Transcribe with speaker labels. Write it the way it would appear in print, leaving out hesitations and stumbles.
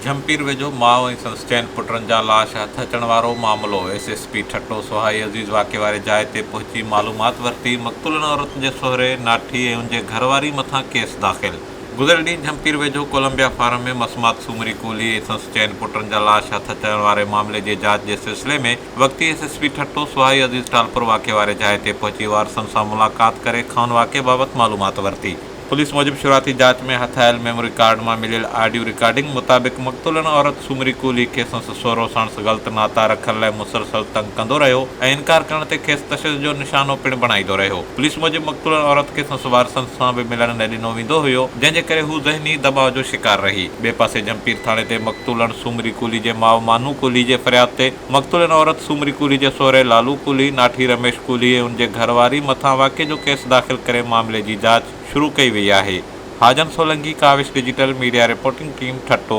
Speaker 1: झंपीर वेझो माउ ऐं संदसि चइनि पुटनि जा लाश हथ अचण वारो मामिलो। SSP ठट्टो सोहाई अज़ीज़ वाक़े वारे जाइ ते पहुची मालूमात वरिती। मक़तूल औरत जे सोहरे नाठी ऐं उनजे घरवारी मथां केस दाख़िल। गुज़िरियल ॾींहुं झंपीर वेझो कोलंबिया फार्म में मसमात सूमरी कूली ऐं संदसि चइनि पुटनि जा लाश हथ अचण वारे मामले जे जाच जे सिलसिले में वक़्ती SSP ठट्टो सोहाई अज़ीज़ टालपुर वाक़े वारे जाइ ते पहुची वारसनि सां मुलाक़ात करे खौन वाक़े बाबति मालूमात वरिती। पुलिस मूजिबि शुरूआती जाच में हथ आयल मेमोरी कार्ड मां मिलियल ऑडियो रिकॉर्डिंग मुताबिक़ मक़तूलन औरत सूमरी कूली खे संदसि सहुरो साणुसि ग़लति नाता रखण लाइ मुसलसल तंग कंदो रहियो ऐं इनकार करण ते खेसि तशदुद जो निशानो पिणु बणाईंदो रहियो। पुलिस मूजिबि मक़तूलन औरत खे संदसि वारसनि सां बि मिलण न ॾिनो वेंदो हुयो, जंहिंजे करे हू ज़हनी दबाव जो शिकार रही। ॿिए पासे झंपीर थाणे ते मक़तूलन सूमरी कूली जे माउ मानू कूली जे फ़रियाद ते मक़तूलन औरत सूमरी कूली जे सोहरे लालू कूली, नाठी रमेश कूली ऐं उनजे घरवारी मथां वाक़े जो केस दाख़िल करे मामले जी जाच शुरू कई वई आहे। Hajan Solanki, Kawish digital media reporting team, ठट्टो।